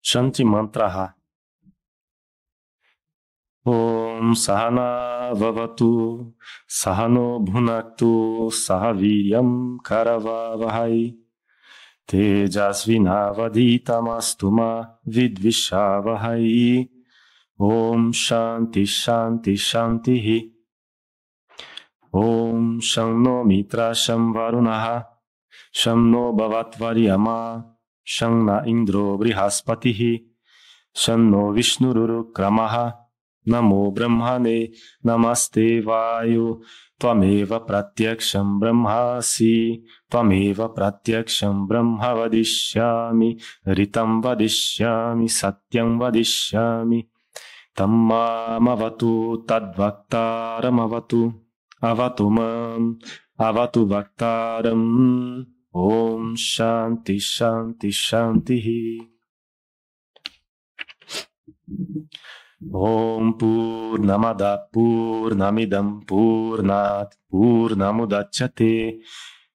Shanti Mantraha. Om Sahana Vavatu Sahano Bhunaktu Sahaviryam Karavavahai Tejasvinavadhitamastuma Vidvishavahai. Om Shanti Shanti Shantihi. Om Shanno Mitra Sham Varunaha Shanno Bhavatvaryama Shanna Indro Brihaspatihi Shanno Vishnururkramaha Namo Brahmane Namaste Vayu Tvameva Pratyaksham Brahmasi Tvameva Pratyaksham Brahma Vadishyami Ritam Vadishyami Satyam Vadishyami Tammamavatu Tadvaktaramavatu Avatu Mam Avatu Vaktaram. Om Shanti Shanti Shanti. Om Purnamada Purnamidam Purnat Purnamudachyate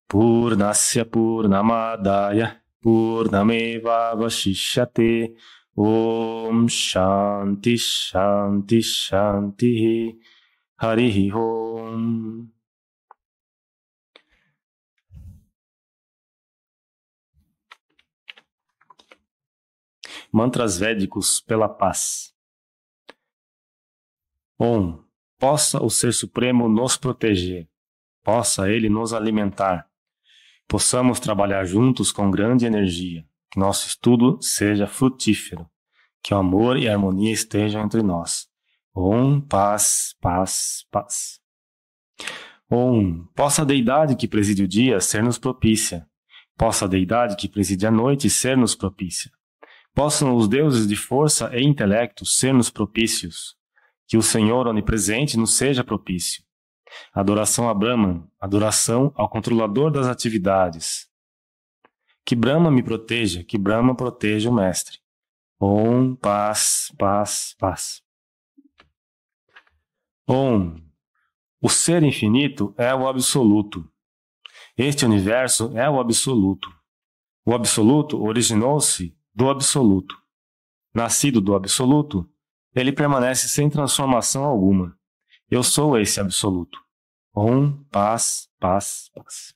Purnasya Purnamadaya Purnameva Vashishyate. Om Shanti Shanti Shanti. Harihi Om. Mantras védicos pela paz. Om. Possa o Ser Supremo nos proteger. Possa Ele nos alimentar. Possamos trabalhar juntos com grande energia. Que nosso estudo seja frutífero. Que o amor e a harmonia estejam entre nós. Om, paz, paz, paz. Om. Possa a deidade que preside o dia ser nos propícia. Possa a deidade que preside a noite ser nos propícia. Possam os deuses de força e intelecto ser nos propícios. Que o Senhor onipresente nos seja propício. Adoração a Brahman, adoração ao controlador das atividades. Que Brahma me proteja, que Brahma proteja o Mestre. Om, paz, paz, paz. Om. O Ser Infinito é o Absoluto. Este universo é o Absoluto. O Absoluto originou-se do Absoluto. Nascido do Absoluto, ele permanece sem transformação alguma. Eu sou esse Absoluto. Om, paz, paz, paz.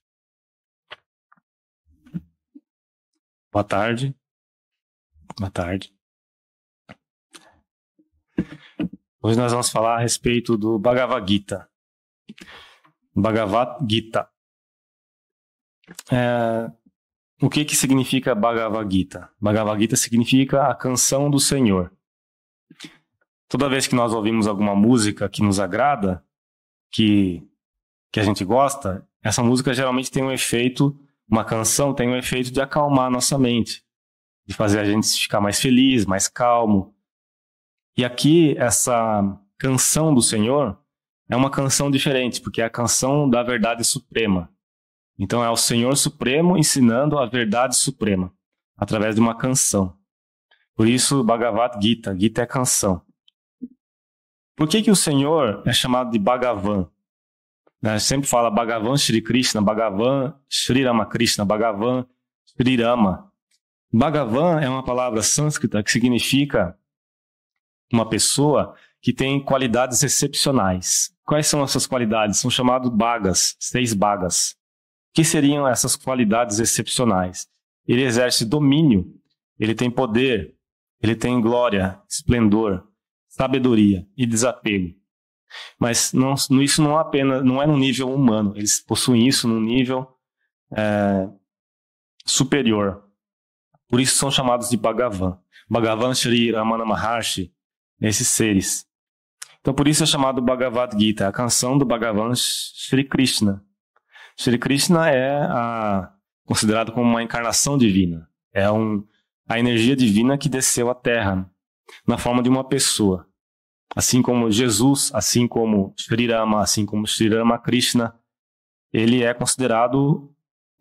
Boa tarde. Boa tarde. Hoje nós vamos falar a respeito do Bhagavad Gita. Bhagavad Gita. O que significa Bhagavad Gita? Bhagavad Gita significa a canção do Senhor. Toda vez que nós ouvimos alguma música que nos agrada, que a gente gosta, essa música geralmente tem um efeito, uma canção tem um efeito de acalmar a nossa mente, de fazer a gente ficar mais feliz, mais calmo. E aqui, essa canção do Senhor é uma canção diferente, porque é a canção da verdade suprema. Então é o Senhor Supremo ensinando a verdade suprema, através de uma canção. Por isso, Bhagavad Gita, Gita é canção. Por que o Senhor é chamado de Bhagavan? A gente sempre fala Bhagavan Shri Krishna, Bhagavan Shri Ramakrishna, Bhagavan Shri Rama. Bhagavan é uma palavra sânscrita que significa uma pessoa que tem qualidades excepcionais. Quais são essas qualidades? São chamados bhagas, 6 bhagas. O que seriam essas qualidades excepcionais? Ele exerce domínio, ele tem poder, ele tem glória, esplendor, sabedoria e desapego. Mas isso não é no nível humano, eles possuem isso num nível superior. Por isso são chamados de Bhagavan. Bhagavan Shri Ramana Maharshi, esses seres. Então por isso é chamado Bhagavad Gita, a canção do Bhagavan Shri Krishna. Shri Krishna é considerado como uma encarnação divina. É a energia divina que desceu à Terra na forma de uma pessoa. Assim como Jesus, assim como Shri Rama, assim como Shri Ramakrishna, ele é considerado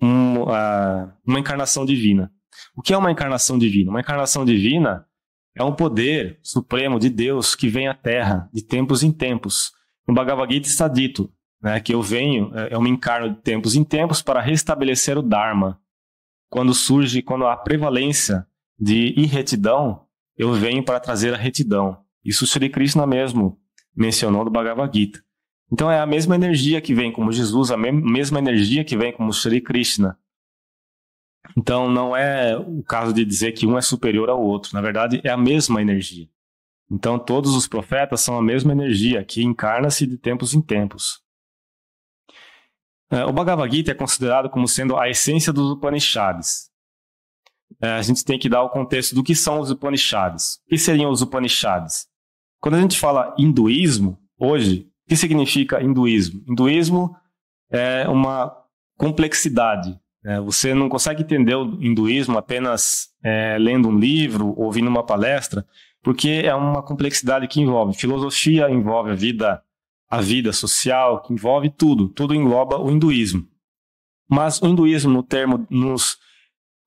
uma encarnação divina. O que é uma encarnação divina? Uma encarnação divina é um poder supremo de Deus que vem à Terra de tempos em tempos. No Bhagavad Gita está dito, né, que eu me encarno de tempos em tempos para restabelecer o Dharma. Quando há prevalência de irretidão, eu venho para trazer a retidão. Isso Sri Krishna mesmo mencionou no Bhagavad Gita. Então é a mesma energia que vem como Jesus, a mesma energia que vem como Sri Krishna. Então não é o caso de dizer que um é superior ao outro. Na verdade, é a mesma energia. Então todos os profetas são a mesma energia, que encarna-se de tempos em tempos. O Bhagavad Gita é considerado como sendo a essência dos Upanishads. A gente tem que dar o contexto do que são os Upanishads. O que seriam os Upanishads? Quando a gente fala hinduísmo, hoje, o que significa hinduísmo? Hinduísmo é uma complexidade. Você não consegue entender o hinduísmo apenas lendo um livro, ouvindo uma palestra, porque é uma complexidade que envolve filosofia, envolve a vida social, que envolve tudo engloba o hinduísmo. Mas o hinduísmo, no termo,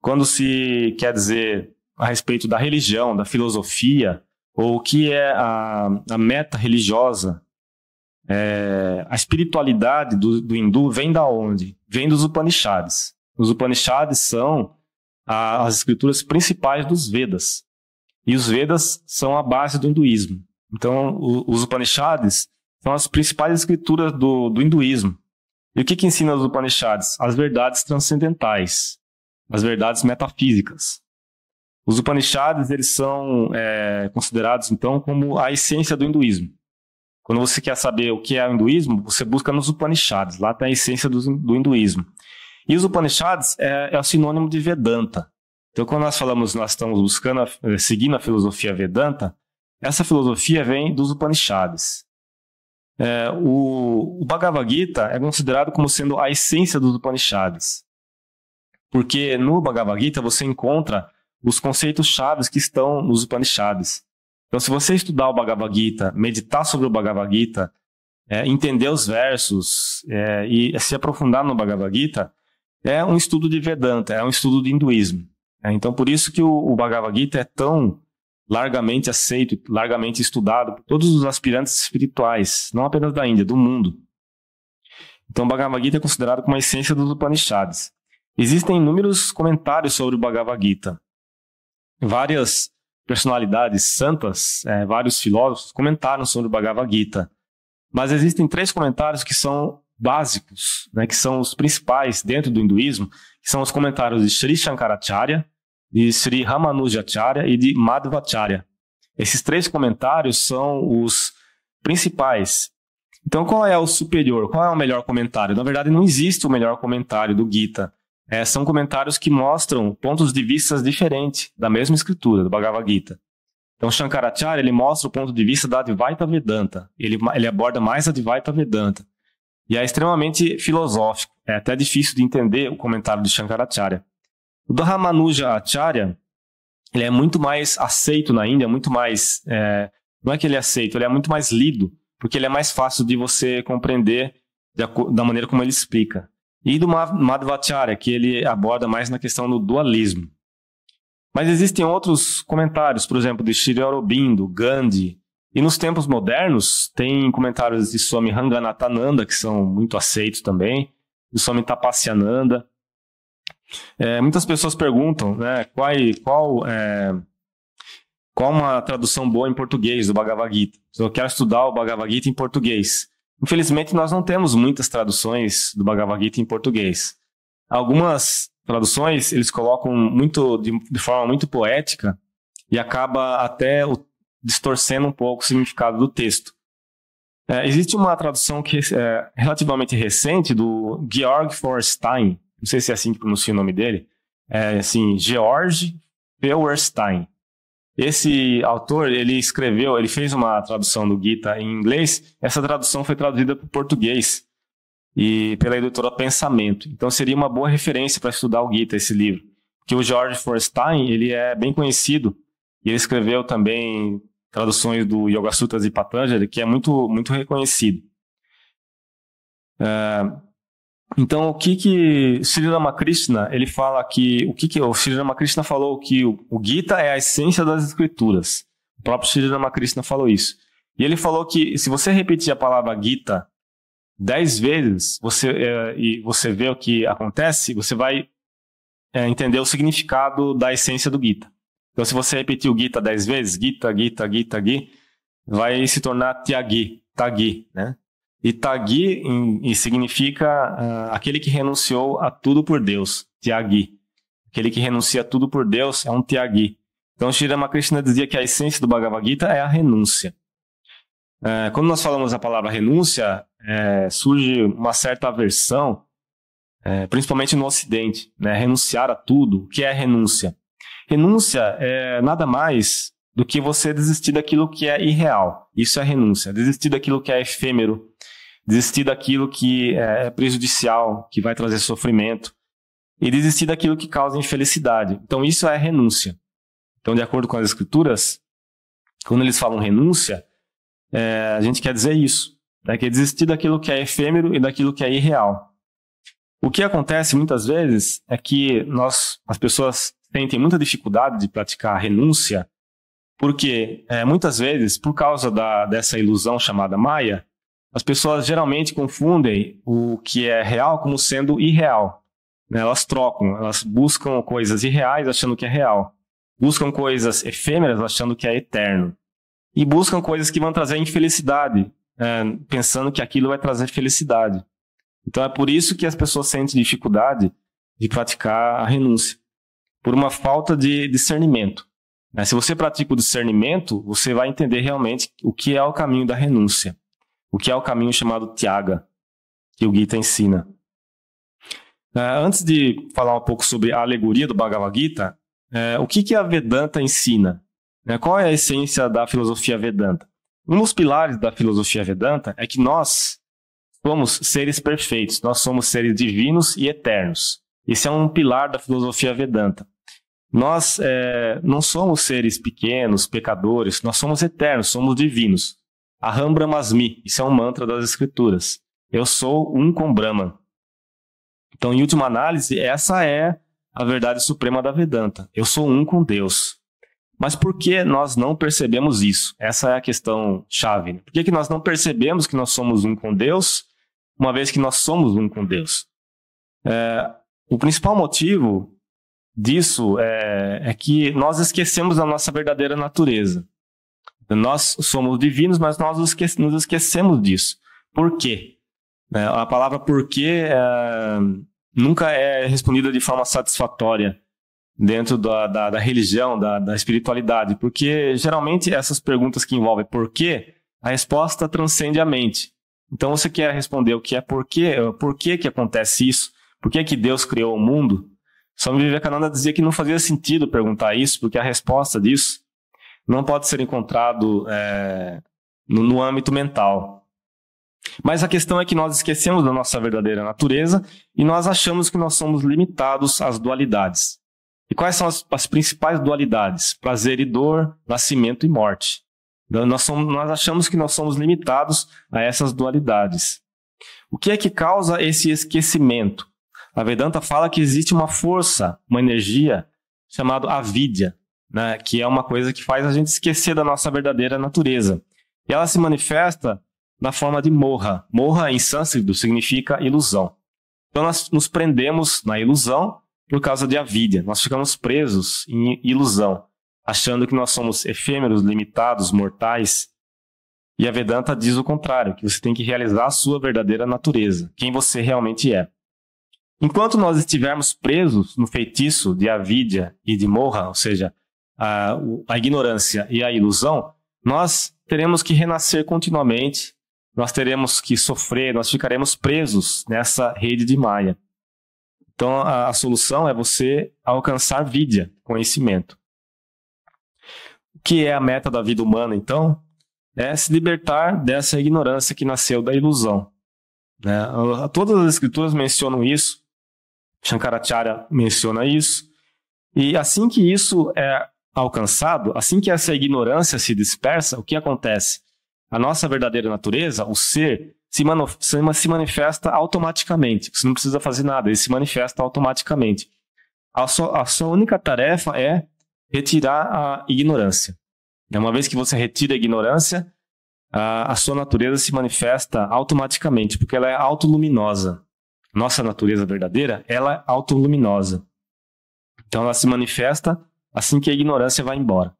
quando se quer dizer a respeito da religião, da filosofia, ou o que é a meta religiosa, a espiritualidade do hindu vem da onde? Vem dos Upanishads. Os Upanishads são as escrituras principais dos Vedas. E os Vedas são a base do hinduísmo. Então, os Upanishads são as principais escrituras do hinduísmo. E o que ensina os Upanishads? As verdades transcendentais, as verdades metafísicas. Os Upanishads eles são considerados, então, como a essência do hinduísmo. Quando você quer saber o que é o hinduísmo, você busca nos Upanishads. Lá está a essência do hinduísmo. E os Upanishads é o sinônimo de Vedanta. Então, quando nós falamos, nós estamos buscando, seguindo a filosofia Vedanta, essa filosofia vem dos Upanishads. O Bhagavad Gita é considerado como sendo a essência dos Upanishads. Porque no Bhagavad Gita você encontra os conceitos chaves que estão nos Upanishads. Então, se você estudar o Bhagavad Gita, meditar sobre o Bhagavad Gita, entender os versos e se aprofundar no Bhagavad Gita, é um estudo de Vedanta, é um estudo de hinduísmo. Então, por isso que o Bhagavad Gita é tão largamente aceito, largamente estudado por todos os aspirantes espirituais, não apenas da Índia, do mundo. Então, o Bhagavad Gita é considerado como a essência dos Upanishads. Existem inúmeros comentários sobre o Bhagavad Gita. Várias personalidades santas, vários filósofos comentaram sobre o Bhagavad Gita. Mas existem 3 comentários que são básicos, que são os principais dentro do hinduísmo, que são os comentários de Sri Shankaracharya, de Sri Ramanujacharya e de Madhvacharya. Esses 3 comentários são os principais. Então, qual é o superior? Qual é o melhor comentário? Na verdade, não existe o melhor comentário do Gita. São comentários que mostram pontos de vista diferentes da mesma escritura, do Bhagavad Gita. Então, Shankaracharya ele mostra o ponto de vista da Advaita Vedanta. Ele aborda mais a Advaita Vedanta. E é extremamente filosófico. É até difícil de entender o comentário de Shankaracharya. O do Ramanujacharya, ele é muito mais aceito na Índia, muito mais... não é que ele é aceito, ele é muito mais lido, porque ele é mais fácil de você compreender da maneira como ele explica. E do Madhvacharya, que ele aborda mais na questão do dualismo. Mas existem outros comentários, por exemplo, de Sri Aurobindo, Gandhi. E nos tempos modernos, tem comentários de Swami Ranganathananda, que são muito aceitos também, de Swami Tapasyananda. Muitas pessoas perguntam, qual uma tradução boa em português do Bhagavad Gita. Eu quero estudar o Bhagavad Gita em português. Infelizmente, nós não temos muitas traduções do Bhagavad Gita em português. Algumas traduções, eles colocam de forma muito poética e acaba até distorcendo um pouco o significado do texto. Existe uma tradução que é relativamente recente do Georg Feuerstein, não sei se é assim que pronuncia o nome dele, Georg Feuerstein. Esse autor, ele fez uma tradução do Gita em inglês, essa tradução foi traduzida para o português e pela editora Pensamento. Então seria uma boa referência para estudar o Gita, esse livro. Porque o Georg Feuerstein, ele é bem conhecido e ele escreveu também traduções do Yoga Sutras de Patanjali, que é muito, muito reconhecido. Então, o que Sri Ramakrishna, ele fala que... O Sri Ramakrishna falou que o Gita é a essência das escrituras. O próprio Sri Ramakrishna falou isso. E ele falou que se você repetir a palavra Gita 10 vezes, e você vê o que acontece, você vai entender o significado da essência do Gita. Então, se você repetir o Gita 10 vezes, Gita, Gita, Gita, Gita, vai se tornar Tyagi, Tagi, né? E Tagi significa aquele que renunciou a tudo por Deus, Tyagi. Aquele que renuncia a tudo por Deus é um Tyagi. Então, Sri Ramakrishna dizia que a essência do Bhagavad Gita é a renúncia. Quando nós falamos a palavra renúncia, surge uma certa aversão, principalmente no Ocidente, né? Renunciar a tudo. O que é renúncia? Renúncia é nada mais do que você desistir daquilo que é irreal. Isso é renúncia. Desistir daquilo que é efêmero, desistir daquilo que é prejudicial, que vai trazer sofrimento, e desistir daquilo que causa infelicidade. Então, isso é renúncia. Então, de acordo com as escrituras, quando eles falam renúncia, a gente quer dizer isso, né? Que é desistir daquilo que é efêmero e daquilo que é irreal. O que acontece muitas vezes é que as pessoas sentem muita dificuldade de praticar a renúncia, porque muitas vezes, por causa dessa ilusão chamada Maya, as pessoas geralmente confundem o que é real como sendo irreal, né? Elas trocam, elas buscam coisas irreais achando que é real, buscam coisas efêmeras achando que é eterno, e buscam coisas que vão trazer infelicidade, pensando que aquilo vai trazer felicidade. Então é por isso que as pessoas sentem dificuldade de praticar a renúncia, por uma falta de discernimento. Se você pratica o discernimento, você vai entender realmente o que é o caminho da renúncia, o que é o caminho chamado Tyaga, que o Gita ensina. Antes de falar um pouco sobre a alegoria do Bhagavad Gita, o que a Vedanta ensina? Qual é a essência da filosofia Vedanta? Um dos pilares da filosofia Vedanta é que nós somos seres perfeitos, nós somos seres divinos e eternos. Esse é um pilar da filosofia Vedanta. Nós não somos seres pequenos, pecadores, nós somos eternos, somos divinos. Aham Brahmasmi, isso é um mantra das escrituras. Eu sou um com Brahman. Então, em última análise, essa é a verdade suprema da Vedanta. Eu sou um com Deus. Mas por que nós não percebemos isso? Essa é a questão chave. Por que nós não percebemos que nós somos um com Deus, uma vez que nós somos um com Deus? O principal motivo disso é que nós esquecemos da nossa verdadeira natureza. Nós somos divinos, mas nós nos esquecemos disso. Por quê? A palavra porquê nunca é respondida de forma satisfatória dentro da religião, da espiritualidade, porque geralmente essas perguntas que envolvem porquê, a resposta transcende a mente. Então você quer responder o que é porquê, por que acontece isso, por que Deus criou o mundo? Swami Vivekananda dizia que não fazia sentido perguntar isso, porque a resposta disso não pode ser encontrado no âmbito mental. Mas a questão é que nós esquecemos da nossa verdadeira natureza e nós achamos que nós somos limitados às dualidades. E quais são as principais dualidades? Prazer e dor, nascimento e morte. Nós achamos que nós somos limitados a essas dualidades. O que é que causa esse esquecimento? A Vedanta fala que existe uma força, uma energia chamada avidya, né, que é uma coisa que faz a gente esquecer da nossa verdadeira natureza. E ela se manifesta na forma de moha. Moha, em sânscrito, significa ilusão. Então nós nos prendemos na ilusão por causa de avidya. Nós ficamos presos em ilusão, achando que nós somos efêmeros, limitados, mortais. E a Vedanta diz o contrário, que você tem que realizar a sua verdadeira natureza, quem você realmente é. Enquanto nós estivermos presos no feitiço de avidya e de moha, ou seja, a ignorância e a ilusão, nós teremos que renascer continuamente, nós teremos que sofrer, nós ficaremos presos nessa rede de Maya. Então a solução é você alcançar vidya, conhecimento. O que é a meta da vida humana, então? É se libertar dessa ignorância que nasceu da ilusão. Todas as escrituras mencionam isso, Shankaracharya menciona isso, e assim que isso é alcançado, assim que essa ignorância se dispersa, o que acontece? A nossa verdadeira natureza, o ser, se manifesta automaticamente. Você não precisa fazer nada, ele se manifesta automaticamente. A sua única tarefa é retirar a ignorância. Uma vez que você retira a ignorância, a sua natureza se manifesta automaticamente, porque ela é autoluminosa. Nossa natureza verdadeira, ela é autoluminosa. Então ela se manifesta assim que a ignorância vai embora.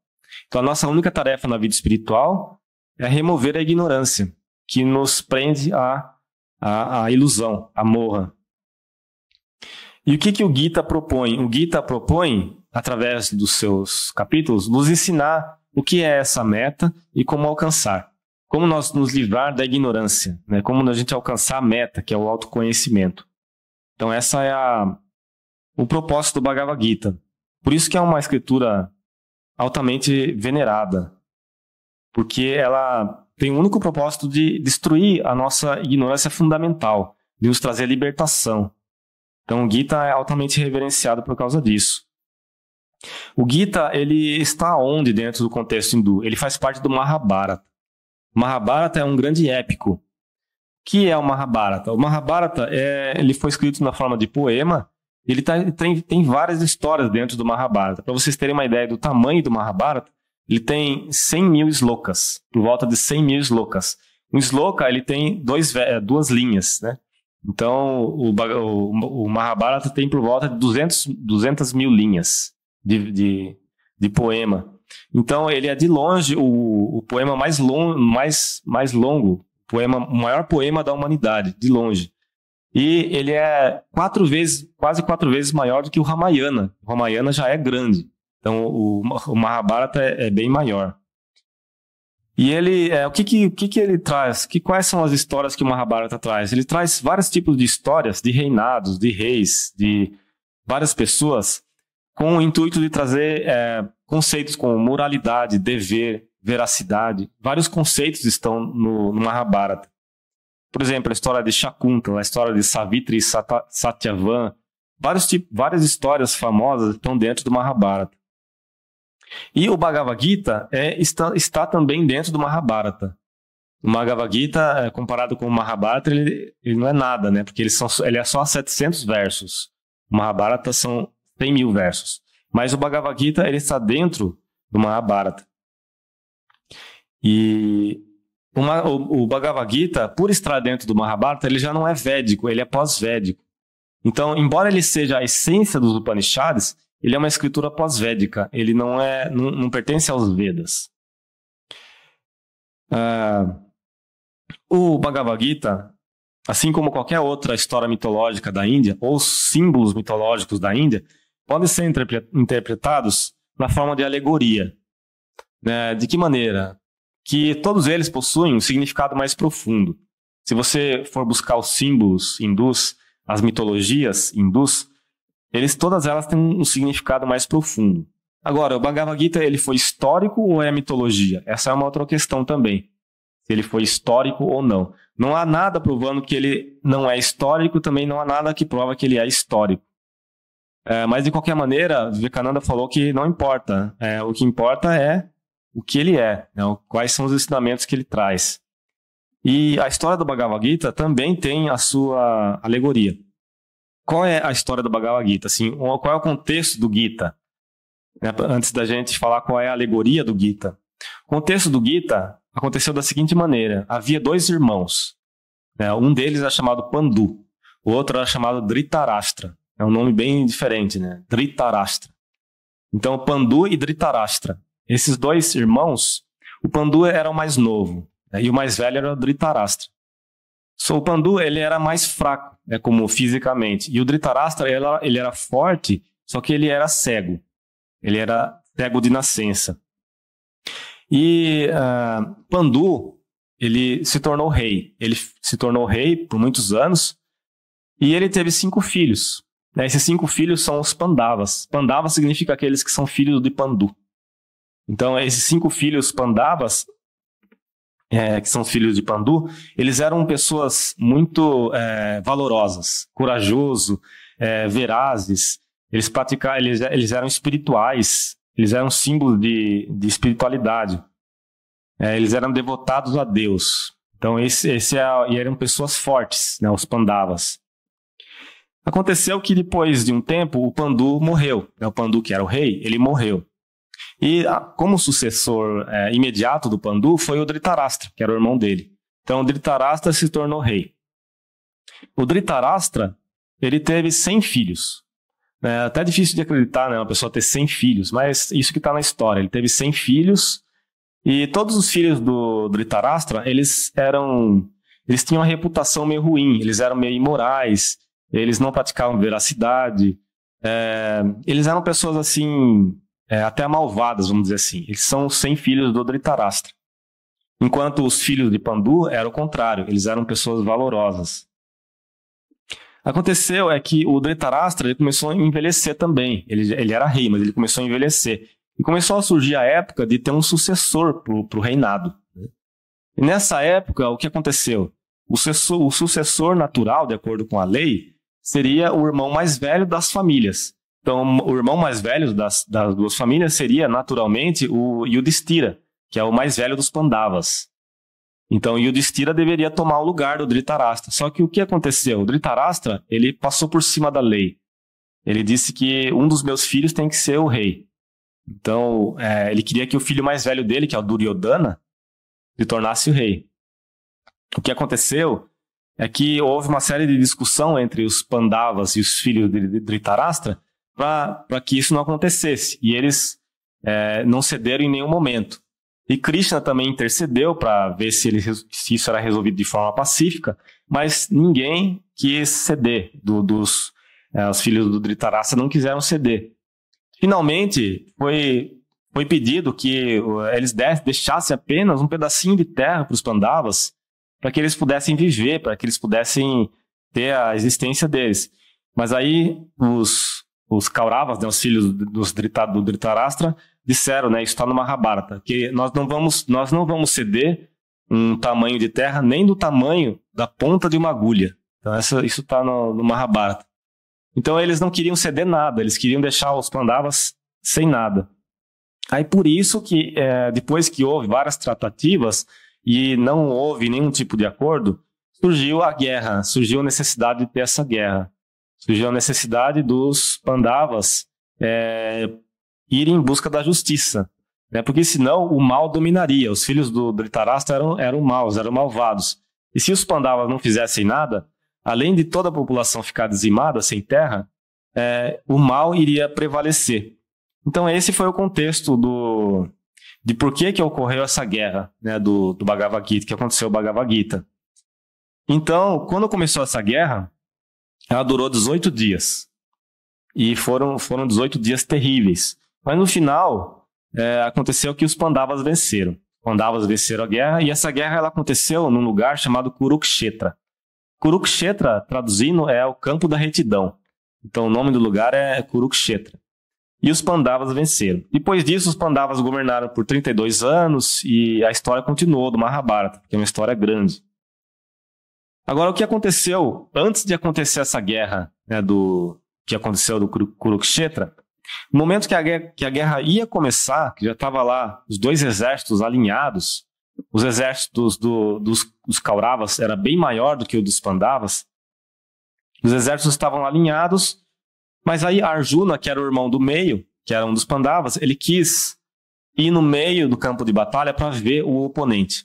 Então a nossa única tarefa na vida espiritual é remover a ignorância, que nos prende à ilusão, à morra. E o que o Gita propõe? O Gita propõe, através dos seus capítulos, nos ensinar o que é essa meta e como alcançar. Como nós nos livrar da ignorância, né? Como a gente alcançar a meta, que é o autoconhecimento. Então essa é o propósito do Bhagavad Gita. Por isso que é uma escritura altamente venerada. Porque ela tem o único propósito de destruir a nossa ignorância fundamental, de nos trazer libertação. Então o Gita é altamente reverenciado por causa disso. O Gita, ele está onde dentro do contexto hindu? Ele faz parte do Mahabharata. O Mahabharata é um grande épico. O que é o Mahabharata? O Mahabharata ele foi escrito na forma de poema. Ele tem várias histórias dentro do Mahabharata. Para vocês terem uma ideia do tamanho do Mahabharata, ele tem 100 mil slokas, por volta de 100 mil slokas. Um sloka ele tem duas linhas, né? Então, o Mahabharata tem por volta de 200 mil linhas de poema. Então, ele é de longe o poema mais longo, o maior poema da humanidade, de longe. E ele é quase 4 vezes maior do que o Ramayana. O Ramayana já é grande. Então, o Mahabharata é bem maior. E ele, o que ele traz? Quais são as histórias que o Mahabharata traz? Ele traz vários tipos de histórias, de reinados, de reis, de várias pessoas, com o intuito de trazer conceitos como moralidade, dever, veracidade. Vários conceitos estão no Mahabharata. Por exemplo, a história de Shakuntala, a história de Savitri e Satyavan. Várias histórias famosas estão dentro do Mahabharata. E o Bhagavad Gita está também dentro do Mahabharata. O Bhagavad Gita, comparado com o Mahabharata, ele não é nada, né? Porque ele é só 700 versos. O Mahabharata são 100 mil versos. Mas o Bhagavad Gita ele está dentro do Mahabharata. E o Bhagavad Gita, por estar dentro do Mahabharata, ele já não é védico, ele é pós-védico. Então, embora ele seja a essência dos Upanishads, ele é uma escritura pós-védica, ele não pertence aos Vedas. O Bhagavad Gita, assim como qualquer outra história mitológica da Índia, ou símbolos mitológicos da Índia, podem ser interpretados na forma de alegoria. De que maneira? Que todos eles possuem um significado mais profundo. Se você for buscar os símbolos hindus, as mitologias hindus, todas elas têm um significado mais profundo. Agora, o Bhagavad Gita, ele foi histórico ou é mitologia? Essa é uma outra questão também. Se ele foi histórico ou não. Não há nada provando que ele não é histórico, também não há nada que prova que ele é histórico. Mas, de qualquer maneira, Vivekananda falou que não importa. O que importa é o que ele é, né? Quais são os ensinamentos que ele traz. E a história do Bhagavad Gita também tem a sua alegoria. Qual é a história do Bhagavad Gita? Assim, qual é o contexto do Gita? Antes da gente falar qual é a alegoria do Gita. O contexto do Gita aconteceu da seguinte maneira. Havia 2 irmãos. Um deles era chamado Pandu. O outro era chamado Dhritarashtra. É um nome bem diferente, né? Dhritarashtra. Então, Pandu e Dhritarashtra. Esses 2 irmãos, o Pandu era o mais novo, né? E o mais velho era o Dhritarashtra. O Pandu ele era mais fraco, como fisicamente. E o Dhritarashtra ele era forte, só que ele era cego. Ele era cego de nascença. E Pandu, ele se tornou rei. Ele se tornou rei por muitos anos e ele teve 5 filhos. Esses 5 filhos são os Pandavas. Pandavas significa aqueles que são filhos de Pandu. Então, esses 5 filhos Pandavas, que são os filhos de Pandu, eles eram pessoas muito valorosas, corajosos, verazes. Eles eram espirituais, eles eram símbolos de espiritualidade. Eles eram devotados a Deus. Então, e eram pessoas fortes, né, os Pandavas. Aconteceu que depois de um tempo, o Pandu morreu. O Pandu, que era o rei, ele morreu. E como sucessor imediato do Pandu foi o Dhritarashtra, que era o irmão dele. Então, o Dhritarashtra se tornou rei. O Dhritarashtra, ele teve 100 filhos. É até difícil de acreditar, né? Uma pessoa ter 100 filhos, mas isso que está na história. Ele teve 100 filhos e todos os filhos do Dhritarashtra, eles tinham uma reputação meio ruim, eles eram meio imorais, eles não praticavam veracidade, eles eram pessoas assim, até malvadas, vamos dizer assim. Eles são os 100 filhos do Dhritarashtra. Enquanto os filhos de Pandu eram o contrário, eles eram pessoas valorosas. Aconteceu que o Dhritarashtra ele começou a envelhecer também. Ele era rei, mas ele começou a envelhecer. E começou a surgir a época de ter um sucessor para o reinado. E nessa época, o que aconteceu? O sucessor natural, de acordo com a lei, seria o irmão mais velho das famílias. Então, o irmão mais velho das duas famílias seria, naturalmente, o Yudhishthira, que é o mais velho dos Pandavas. Então, Yudhishthira deveria tomar o lugar do Dhritarashtra. Só que o que aconteceu? O Dhritarashtra, ele passou por cima da lei. Ele disse que um dos meus filhos tem que ser o rei. Então, ele queria que o filho mais velho dele, que é o Duryodhana, se tornasse o rei. O que aconteceu é que houve uma série de discussão entre os Pandavas e os filhos de Dhritarashtra para que isso não acontecesse. E eles não cederam em nenhum momento. E Krishna também intercedeu para ver se isso era resolvido de forma pacífica, mas ninguém quis ceder. Os filhos do Dhritarashtra não quiseram ceder. Finalmente, foi pedido que eles deixassem apenas um pedacinho de terra para os Pandavas, para que eles pudessem viver, para que eles pudessem ter a existência deles. Mas aí os Kauravas, né, os filhos do Dhritarashtra, disseram, né, isso está no Mahabharata, que nós não vamos ceder um tamanho de terra nem do tamanho da ponta de uma agulha. Então isso está no Mahabharata. Então eles não queriam ceder nada, eles queriam deixar os Pandavas sem nada. Aí por isso que depois que houve várias tratativas e não houve nenhum tipo de acordo, surgiu a guerra, surgiu a necessidade de ter essa guerra. Surgiu a necessidade dos Pandavas irem em busca da justiça, né? Porque senão o mal dominaria. Os filhos do Dhritarashtra eram maus, eram malvados. E se os Pandavas não fizessem nada, além de toda a população ficar dizimada, sem terra, o mal iria prevalecer. Então esse foi o contexto de por que ocorreu essa guerra, né, do Bhagavad Gita, que aconteceu o Bhagavad Gita. Então, quando começou essa guerra, ela durou 18 dias. E foram 18 dias terríveis. Mas no final, aconteceu que os Pandavas venceram. Os Pandavas venceram a guerra, e essa guerra ela aconteceu num lugar chamado Kurukshetra. Kurukshetra, traduzindo, é o campo da retidão. Então o nome do lugar é Kurukshetra. E os Pandavas venceram. Depois disso, os Pandavas governaram por 32 anos e a história continuou do Mahabharata, que é uma história grande. Agora, o que aconteceu antes de acontecer essa guerra, né, que aconteceu do Kurukshetra, no momento que a guerra ia começar, que já estava lá os dois exércitos alinhados, os exércitos dos Kauravas era bem maior do que o dos Pandavas, os exércitos estavam alinhados, mas aí Arjuna, que era o irmão do meio, que era um dos Pandavas, ele quis ir no meio do campo de batalha para ver o oponente.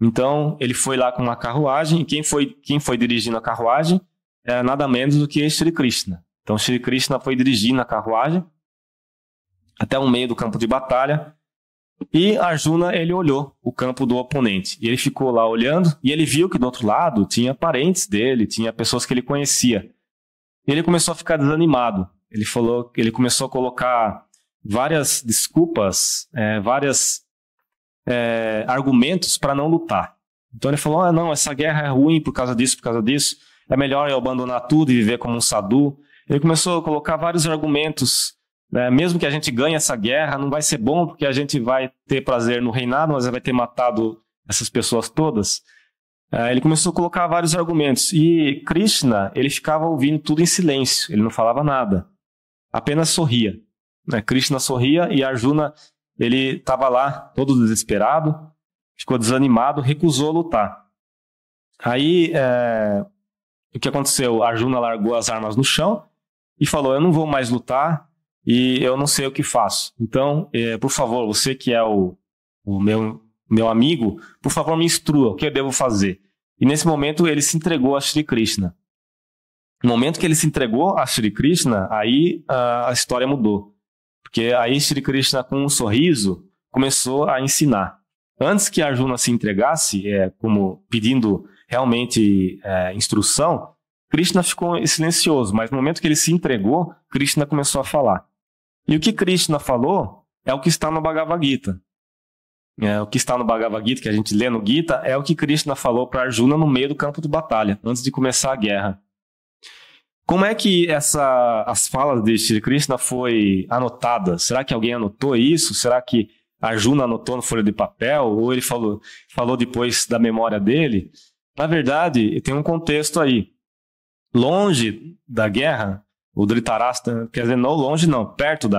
Então ele foi lá com uma carruagem, e quem foi dirigindo a carruagem era nada menos do que Shri Krishna. Então Shri Krishna foi dirigindo a carruagem até o meio do campo de batalha, e Arjuna, ele olhou o campo do oponente, e ele ficou lá olhando, e ele viu que do outro lado tinha parentes dele, tinha pessoas que ele conhecia. E ele começou a ficar desanimado. Ele começou a colocar várias desculpas, vários argumentos para não lutar. Então ele falou, não, essa guerra é ruim por causa disso, é melhor eu abandonar tudo e viver como um sadhu. Ele começou a colocar vários argumentos, né? Mesmo que a gente ganhe essa guerra, não vai ser bom porque a gente vai ter prazer no reinado, mas vai ter matado essas pessoas todas. Ele começou a colocar vários argumentos. E Krishna, ele ficava ouvindo tudo em silêncio, ele não falava nada, apenas sorria. Krishna sorria e Arjuna, ele estava lá todo desesperado, ficou desanimado, recusou lutar. Aí, o que aconteceu? Arjuna largou as armas no chão e falou, eu não vou mais lutar e eu não sei o que faço. Então, por favor, você que é o meu amigo, por favor me instrua o que eu devo fazer. E nesse momento ele se entregou a Shri Krishna. No momento que ele se entregou a Shri Krishna, aí a história mudou. Porque aí Shri Krishna, com um sorriso, começou a ensinar. Antes que Arjuna se entregasse, como pedindo realmente instrução, Krishna ficou silencioso, mas no momento que ele se entregou, Krishna começou a falar. E o que Krishna falou é o que está no Bhagavad Gita. O que está no Bhagavad Gita, que a gente lê no Gita, é o que Krishna falou para Arjuna no meio do campo de batalha, antes de começar a guerra. Como é que as falas de Shri Krishna foi anotadas? Será que alguém anotou isso? Será que Arjuna anotou no folha de papel? Ou ele falou depois da memória dele? Na verdade, tem um contexto aí. Longe da guerra, o Dhritarashtra, quer dizer, não longe não, perto de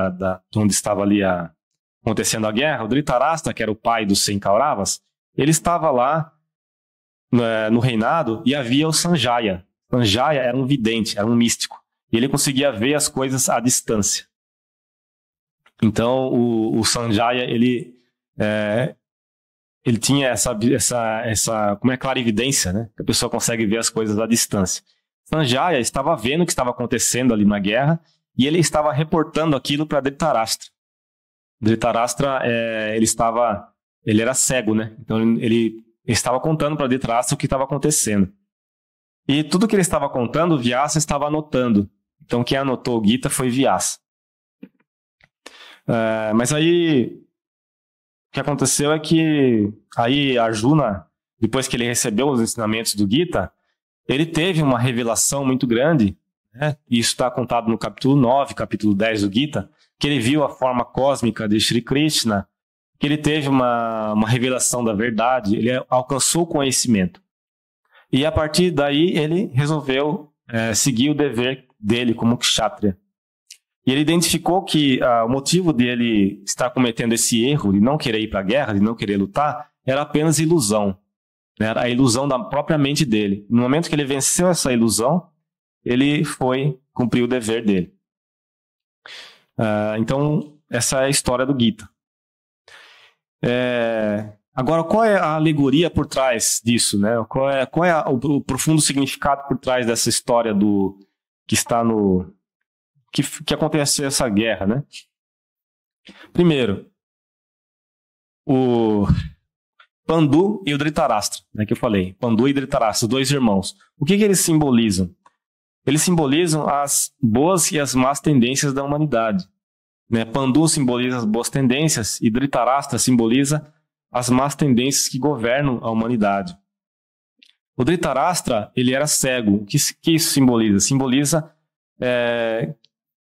onde estava ali acontecendo a guerra, o Dhritarashtra, que era o pai dos 100 Kauravas, ele estava lá no reinado e havia o Sanjaya. Sanjaya era um vidente, era um místico. E ele conseguia ver as coisas à distância. Então, o Sanjaya, ele tinha essa como é clarividência, né? Que a pessoa consegue ver as coisas à distância. Sanjaya estava vendo o que estava acontecendo ali na guerra e ele estava reportando aquilo para Dhritarashtra. Dhritarashtra, ele era cego, né? Então ele estava contando para Dhritarashtra o que estava acontecendo. E tudo que ele estava contando, Vyasa estava anotando. Então quem anotou o Gita foi Vyasa. Mas aí o que aconteceu é que aí Arjuna, depois que ele recebeu os ensinamentos do Gita, ele teve uma revelação muito grande, né? Isso está contado no capítulo 9, capítulo 10 do Gita, que ele viu a forma cósmica de Shri Krishna, que ele teve uma revelação da verdade, ele alcançou o conhecimento. E a partir daí ele resolveu seguir o dever dele como kshatriya. E ele identificou que o motivo dele estar cometendo esse erro de não querer ir para a guerra, de não querer lutar, era apenas ilusão. Era a ilusão da própria mente dele. No momento que ele venceu essa ilusão, ele foi cumprir o dever dele. Então, essa é a história do Gita. Agora, qual é a alegoria por trás disso, né? Qual é o profundo significado por trás dessa história que está no... que aconteceu essa guerra, né? Primeiro, o Pandu e o Dhritarashtra, né, que eu falei. Pandu e Dhritarashtra, dois irmãos. O que eles simbolizam? Eles simbolizam as boas e as más tendências da humanidade. Né? Pandu simboliza as boas tendências e Dhritarashtra simboliza as más tendências que governam a humanidade. O Dhritarashtra, ele era cego. O que isso simboliza? Simboliza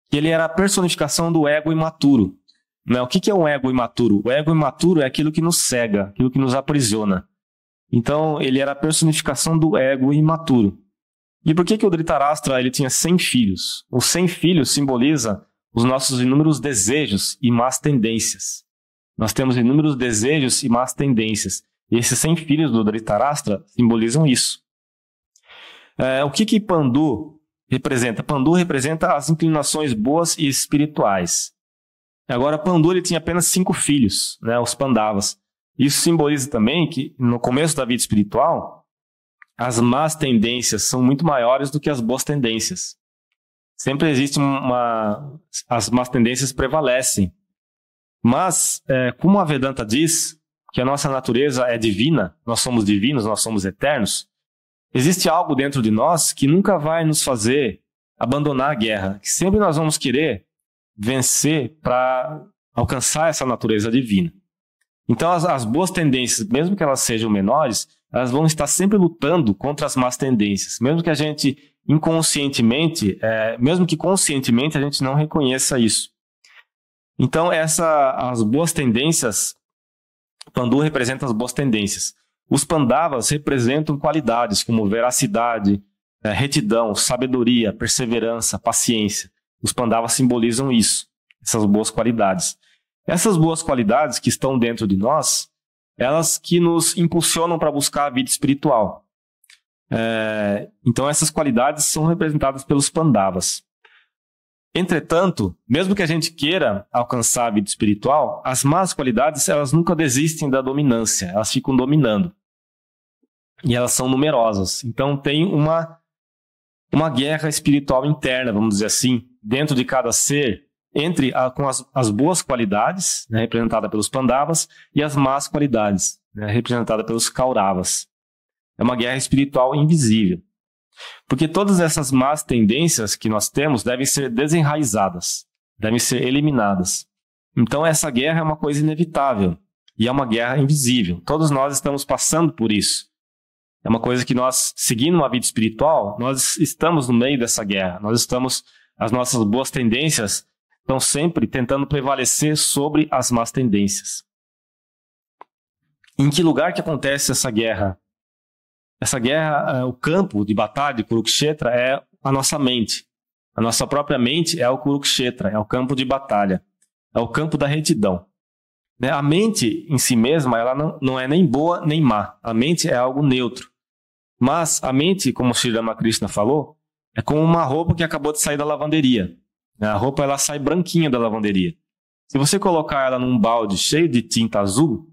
que ele era a personificação do ego imaturo. Né? O que é um ego imaturo? O ego imaturo é aquilo que nos cega, aquilo que nos aprisiona. Então, ele era a personificação do ego imaturo. E por que o Dhritarashtra ele tinha 100 filhos? Os 100 filhos simboliza os nossos inúmeros desejos e más tendências. Nós temos inúmeros desejos e más tendências. E esses 100 filhos do Dhritarashtra simbolizam isso. O que Pandu representa? Pandu representa as inclinações boas e espirituais. Agora, Pandu ele tinha apenas 5 filhos, né, os Pandavas. Isso simboliza também que, no começo da vida espiritual, as más tendências são muito maiores do que as boas tendências. Sempre existe as más tendências prevalecem. Mas, como a Vedanta diz, que a nossa natureza é divina, nós somos divinos, nós somos eternos, existe algo dentro de nós que nunca vai nos fazer abandonar a guerra, que sempre nós vamos querer vencer para alcançar essa natureza divina. Então, as boas tendências, mesmo que elas sejam menores, elas vão estar sempre lutando contra as más tendências, mesmo que a gente inconscientemente, mesmo que conscientemente a gente não reconheça isso. Então, as boas tendências, Pandu representa as boas tendências. Os Pandavas representam qualidades como veracidade, retidão, sabedoria, perseverança, paciência. Os Pandavas simbolizam isso, essas boas qualidades. Essas boas qualidades que estão dentro de nós, elas que nos impulsionam para buscar a vida espiritual. Então essas qualidades são representadas pelos Pandavas. Entretanto, mesmo que a gente queira alcançar a vida espiritual, as más qualidades elas nunca desistem da dominância, elas ficam dominando. E elas são numerosas. Então tem uma uma guerra espiritual interna, vamos dizer assim, dentro de cada ser, com as boas qualidades, né, representada pelos Pandavas, e as más qualidades, né, representada pelos Kauravas. É uma guerra espiritual invisível. Porque todas essas más tendências que nós temos devem ser desenraizadas, devem ser eliminadas. Então essa guerra é uma coisa inevitável e é uma guerra invisível. Todos nós estamos passando por isso. É uma coisa que nós, seguindo uma vida espiritual, nós estamos no meio dessa guerra. As nossas boas tendências estão sempre tentando prevalecer sobre as más tendências. Em que lugar que acontece essa guerra? Essa guerra, o campo de batalha de Kurukshetra é a nossa mente. A nossa própria mente é o Kurukshetra, é o campo de batalha, é o campo da retidão. A mente em si mesma, ela não é nem boa nem má. A mente é algo neutro. Mas a mente, como o Sri Ramakrishna falou, é como uma roupa que acabou de sair da lavanderia. A roupa ela sai branquinha da lavanderia. Se você colocar ela num balde cheio de tinta azul,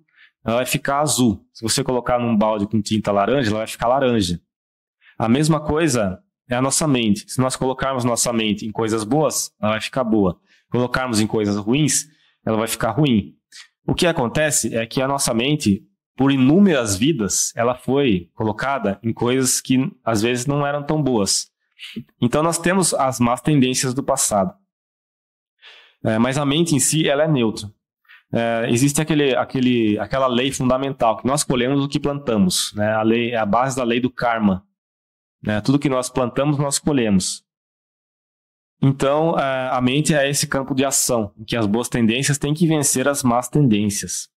ela vai ficar azul. Se você colocar num balde com tinta laranja, ela vai ficar laranja. A mesma coisa é a nossa mente. Se nós colocarmos nossa mente em coisas boas, ela vai ficar boa. Colocarmos em coisas ruins, ela vai ficar ruim. O que acontece é que a nossa mente, por inúmeras vidas, ela foi colocada em coisas que às vezes não eram tão boas. Então nós temos as más tendências do passado. Mas a mente em si, ela é neutra. Existe aquela lei fundamental, que nós colhemos o que plantamos. Né? A lei é a base da lei do karma. Né? Tudo que nós plantamos, nós colhemos. Então, a mente é esse campo de ação, em que as boas tendências têm que vencer as más tendências.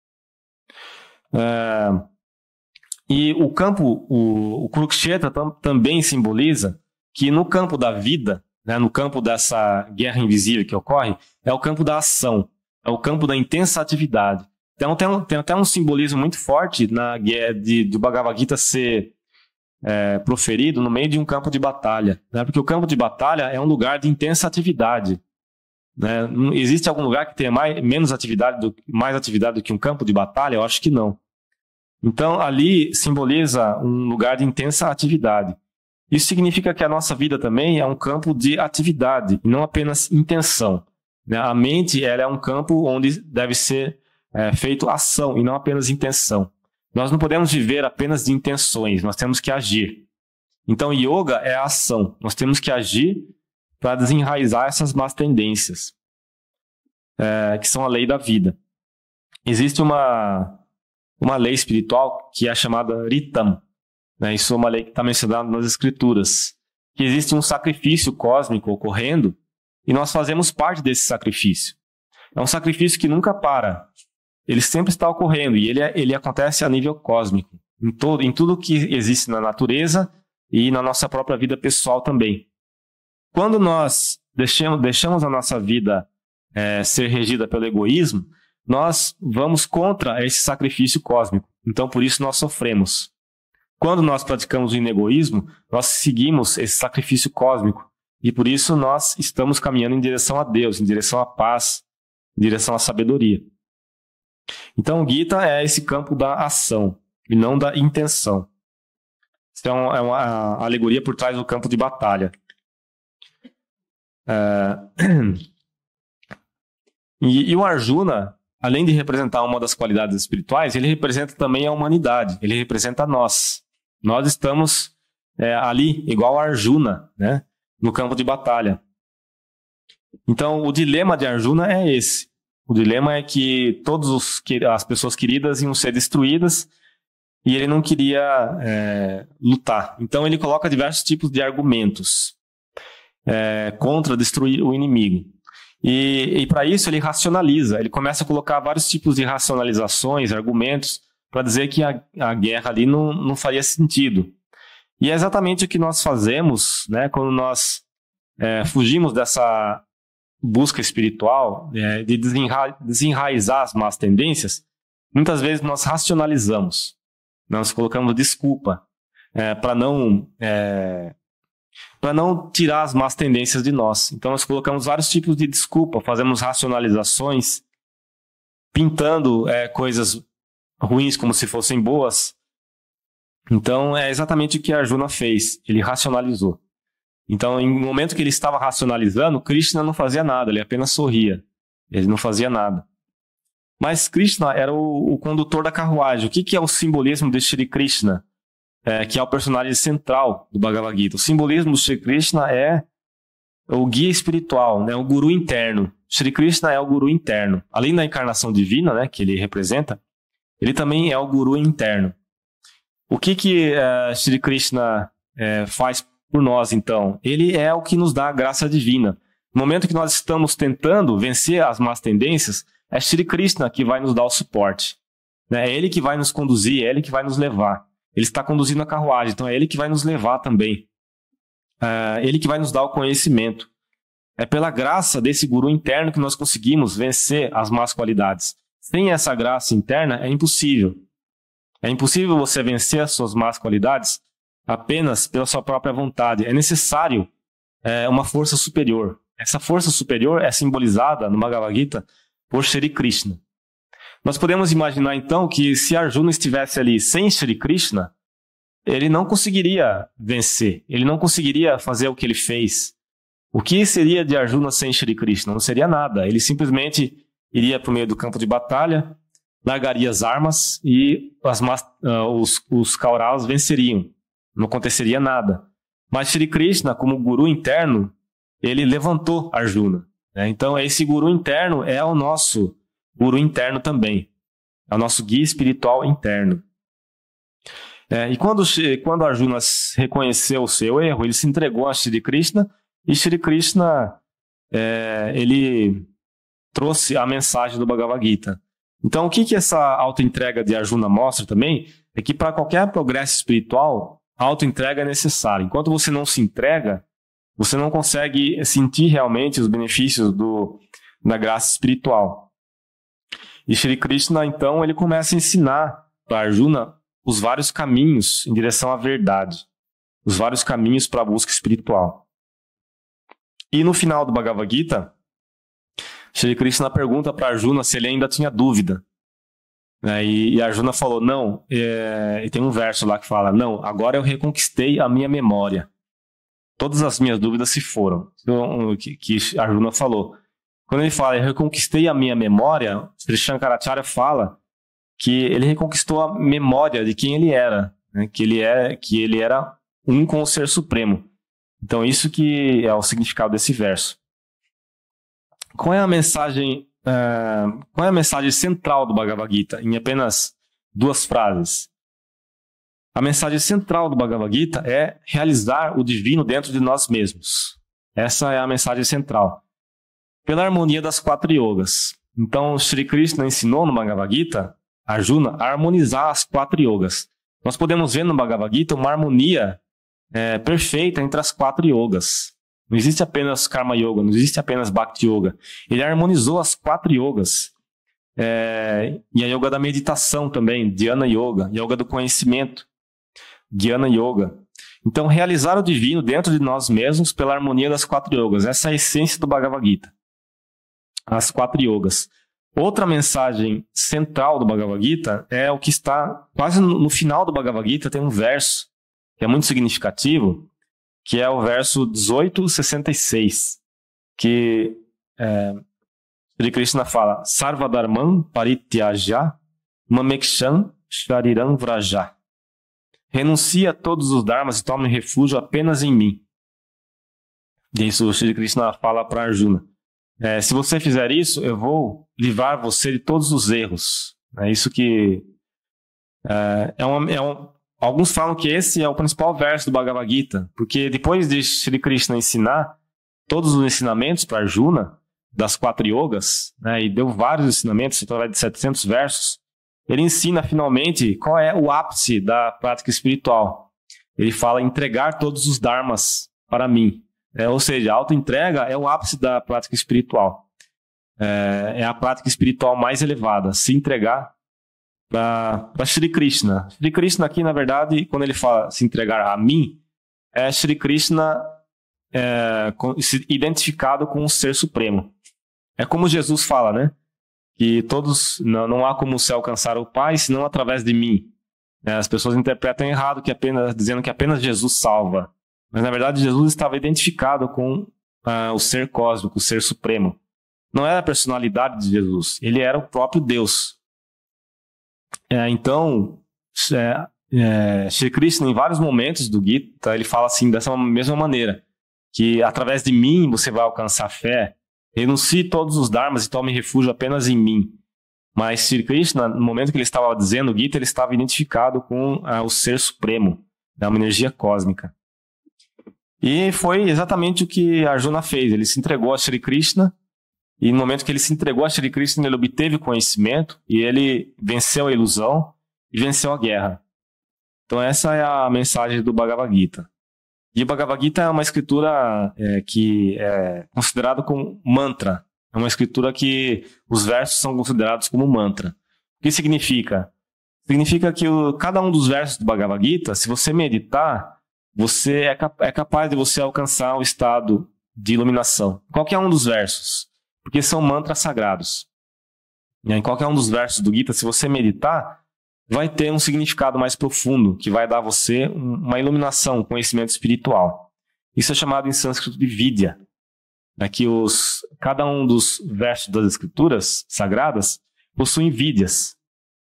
E o campo, o Kurukshetra também simboliza que no campo da vida, né, no campo dessa guerra invisível que ocorre, é o campo da ação, é o campo da intensa atividade. Então tem até um simbolismo muito forte na guerra do Bhagavad Gita ser proferido no meio de um campo de batalha, né? Porque o campo de batalha é um lugar de intensa atividade. Né? Existe algum lugar que tenha mais atividade do que um campo de batalha? Eu acho que não. Então ali simboliza um lugar de intensa atividade. Isso significa que a nossa vida também é um campo de atividade, e não apenas intenção. Né? A mente ela é um campo onde deve ser feito ação e não apenas intenção. Nós não podemos viver apenas de intenções, nós temos que agir. Então, yoga é a ação. Nós temos que agir para desenraizar essas más tendências, que são a lei da vida. Existe uma lei espiritual que é chamada Ritam. Né? Isso é uma lei que está mencionada nas Escrituras. Que existe um sacrifício cósmico ocorrendo e nós fazemos parte desse sacrifício. É um sacrifício que nunca para. Ele sempre está ocorrendo e ele acontece a nível cósmico, em tudo que existe na natureza e na nossa própria vida pessoal também. Quando nós deixamos a nossa vida ser regida pelo egoísmo, nós vamos contra esse sacrifício cósmico. Então, por isso, nós sofremos. Quando nós praticamos o inegoísmo, nós seguimos esse sacrifício cósmico e por isso nós estamos caminhando em direção a Deus, em direção à paz, em direção à sabedoria. Então, o Gita é esse campo da ação e não da intenção. Isso é uma alegoria por trás do campo de batalha. E o Arjuna, além de representar uma das qualidades espirituais, ele representa também a humanidade, ele representa nós. Nós estamos ali, igual a Arjuna, né, no campo de batalha. Então, o dilema de Arjuna é esse. O dilema é que as pessoas queridas iam ser destruídas e ele não queria lutar. Então ele coloca diversos tipos de argumentos contra destruir o inimigo. E para isso ele racionaliza, ele começa a colocar vários tipos de racionalizações, argumentos, para dizer que a guerra ali não faria sentido. E é exatamente o que nós fazemos, né, quando nós fugimos dessa busca espiritual, de desenraizar as más tendências. Muitas vezes nós racionalizamos, nós colocamos desculpa para não tirar as más tendências de nós. Então nós colocamos vários tipos de desculpa, fazemos racionalizações, pintando coisas ruins como se fossem boas. Então é exatamente o que Arjuna fez, ele racionalizou. Então, em um momento que ele estava racionalizando, Krishna não fazia nada, ele apenas sorria. Ele não fazia nada. Mas Krishna era o condutor da carruagem. O que é o simbolismo de Shri Krishna? Que é o personagem central do Bhagavad Gita. O simbolismo do Shri Krishna é o guia espiritual, né? O guru interno. Shri Krishna é o guru interno. Além da encarnação divina, né, que ele representa, ele também é o guru interno. O que Shri Krishna faz por nós, então? Ele é o que nos dá a graça divina. No momento que nós estamos tentando vencer as más tendências, é Shri Krishna que vai nos dar o suporte. É ele que vai nos conduzir, é ele que vai nos levar. Ele está conduzindo a carruagem, então é ele que vai nos levar também. Ele que vai nos dar o conhecimento. É pela graça desse guru interno que nós conseguimos vencer as más qualidades. Sem essa graça interna é impossível. É impossível você vencer as suas más qualidades apenas pela sua própria vontade. É necessário uma força superior. Essa força superior é simbolizada no Bhagavad Gita por Shri Krishna. Nós podemos imaginar então que se Arjuna estivesse ali sem Shri Krishna, ele não conseguiria vencer, ele não conseguiria fazer o que ele fez. O que seria de Arjuna sem Shri Krishna? Não seria nada. Ele simplesmente iria para o meio do campo de batalha, largaria as armas e os Kauravas venceriam. Não aconteceria nada. Mas Shri Krishna, como guru interno, ele levantou Arjuna. Então, esse guru interno é o nosso guru interno também. É o nosso guia espiritual interno. E quando Arjuna reconheceu o seu erro, ele se entregou a Shri Krishna, e Shri Krishna ele trouxe a mensagem do Bhagavad Gita. Então, o que essa autoentrega de Arjuna mostra também é que para qualquer progresso espiritual, a autoentrega é necessária. Enquanto você não se entrega, você não consegue sentir realmente os benefícios da graça espiritual. E Shri Krishna, então, ele começa a ensinar para Arjuna os vários caminhos em direção à verdade, os vários caminhos para a busca espiritual. E no final do Bhagavad Gita, Shri Krishna pergunta para Arjuna se ele ainda tinha dúvida. E Arjuna falou, não, e tem um verso lá que fala, não, agora eu reconquistei a minha memória. Todas as minhas dúvidas se foram. Então, que Arjuna falou. Quando ele fala, eu reconquistei a minha memória, Sri Shankaracharya fala que ele reconquistou a memória de quem ele era, né? que ele era um com o Ser Supremo. Então, isso que é o significado desse verso. Qual é a mensagem central do Bhagavad Gita? Em apenas 2 frases. A mensagem central do Bhagavad Gita é realizar o divino dentro de nós mesmos. Essa é a mensagem central. Pela harmonia das 4 yogas. Então, Shri Krishna ensinou no Bhagavad Gita, Arjuna, a harmonizar as 4 yogas. Nós podemos ver no Bhagavad Gita uma harmonia perfeita entre as 4 yogas. Não existe apenas Karma Yoga, não existe apenas Bhakti Yoga. Ele harmonizou as 4 yogas. E a yoga da meditação também, Dhyana Yoga, yoga do conhecimento, Jnana Yoga. Então, realizar o divino dentro de nós mesmos pela harmonia das 4 yogas. Essa é a essência do Bhagavad Gita. As 4 yogas. Outra mensagem central do Bhagavad Gita é o que está quase no final do Bhagavad Gita, tem um verso que é muito significativo, que é o verso 1866, que Sri Krishna fala, Sarvadharman parityaja mamekshan shariram vraja. Renuncia a todos os dharmas e tome refúgio apenas em mim. E isso o Sri Krishna fala para Arjuna. Se você fizer isso, eu vou livrar você de todos os erros. É isso que... Alguns falam que esse é o principal verso do Bhagavad Gita, porque depois de Sri Krishna ensinar todos os ensinamentos para Arjuna, das 4 yogas, e deu vários ensinamentos, através de 700 versos, ele ensina finalmente qual é o ápice da prática espiritual. Ele fala entregar todos os dharmas para mim. Ou seja, a autoentrega é o ápice da prática espiritual. É a prática espiritual mais elevada, se entregar para Shri Krishna. Shri Krishna aqui, na verdade, quando ele fala se entregar a mim, é Shri Krishna identificado com o Ser Supremo. É como Jesus fala, né? Que todos, não há como se alcançar o Pai, senão através de mim. As pessoas interpretam errado, dizendo que apenas Jesus salva. Mas, na verdade, Jesus estava identificado com o ser cósmico, o ser supremo. Não era a personalidade de Jesus, ele era o próprio Deus. Então, Shri Krishna, em vários momentos do Gita, ele fala assim, dessa mesma maneira, que através de mim você vai alcançar fé, renuncie todos os dharmas e tome refúgio apenas em mim. Mas Shri Krishna, no momento que ele estava dizendo o Gita, ele estava identificado com o ser supremo, uma energia cósmica. E foi exatamente o que Arjuna fez. Ele se entregou a Shri Krishna, e no momento que ele se entregou a Shri Krishna, ele obteve conhecimento, e ele venceu a ilusão e venceu a guerra. Então essa é a mensagem do Bhagavad Gita. E o Bhagavad Gita é uma escritura que é considerada como mantra. É uma escritura que os versos são considerados como mantra. O que significa? Significa que cada um dos versos do Bhagavad Gita, se você meditar, você é capaz de você alcançar o estado de iluminação. Qualquer um dos versos, porque são mantras sagrados. Em qualquer um dos versos do Gita, se você meditar, vai ter um significado mais profundo, que vai dar a você uma iluminação, um conhecimento espiritual. Isso é chamado em sânscrito de vidya. Que cada um dos versos das escrituras sagradas possuem vidyas.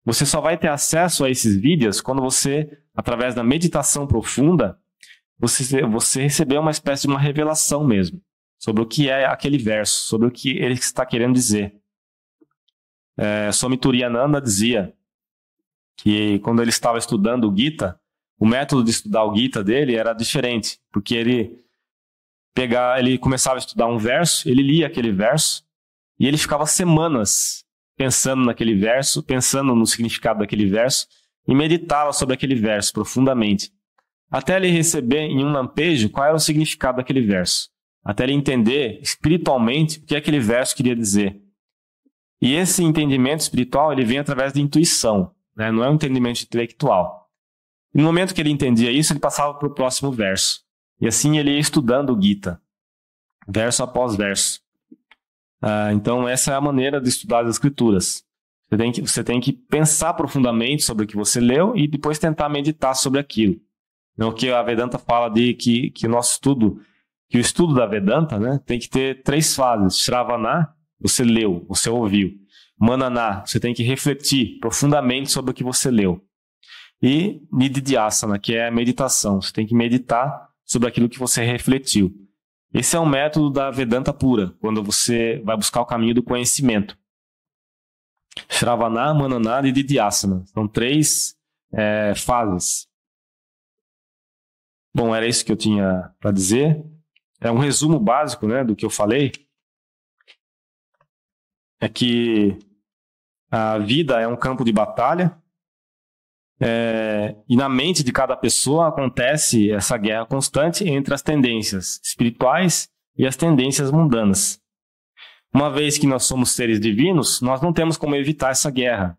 Você só vai ter acesso a esses vidyas quando você, através da meditação profunda, você receber uma espécie de uma revelação mesmo, sobre o que é aquele verso, sobre o que ele está querendo dizer. Swami Turiyananda dizia que quando ele estava estudando o Gita, o método de estudar o Gita dele era diferente, porque ele começava a estudar um verso, ele lia aquele verso, e ele ficava semanas pensando naquele verso, pensando no significado daquele verso, e meditava sobre aquele verso profundamente, até ele receber em um lampejo qual era o significado daquele verso, até ele entender espiritualmente o que aquele verso queria dizer. E esse entendimento espiritual ele vem através da intuição, não é um entendimento intelectual. E no momento que ele entendia isso, ele passava para o próximo verso. E assim ele ia estudando o Gita, verso após verso. Então essa é a maneira de estudar as escrituras. Você tem que pensar profundamente sobre o que você leu e depois tentar meditar sobre aquilo. O que a Vedanta fala de que o estudo da Vedanta, tem que ter 3 fases. Shravana, você leu, você ouviu. Manana, você tem que refletir profundamente sobre o que você leu. E Nididhyasana, que é a meditação. Você tem que meditar sobre aquilo que você refletiu. Esse é um método da Vedanta pura, quando você vai buscar o caminho do conhecimento. Shravana, Manana e Nididhyasana. São 3 fases. Bom, era isso que eu tinha para dizer. É um resumo básico do que eu falei. É que a vida é um campo de batalha. E na mente de cada pessoa acontece essa guerra constante entre as tendências espirituais e as tendências mundanas. Uma vez que nós somos seres divinos, nós não temos como evitar essa guerra.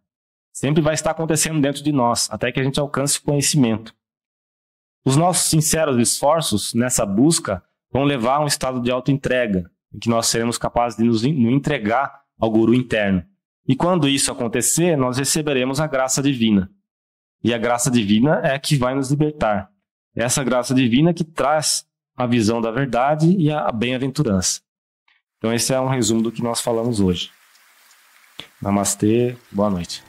Sempre vai estar acontecendo dentro de nós, até que a gente alcance o conhecimento. Os nossos sinceros esforços nessa busca vão levar a um estado de autoentrega, em que nós seremos capazes de nos entregar ao Guru interno. E quando isso acontecer, nós receberemos a graça divina. E a graça divina é a que vai nos libertar. É essa graça divina que traz a visão da verdade e a bem-aventurança. Então esse é um resumo do que nós falamos hoje. Namastê, boa noite.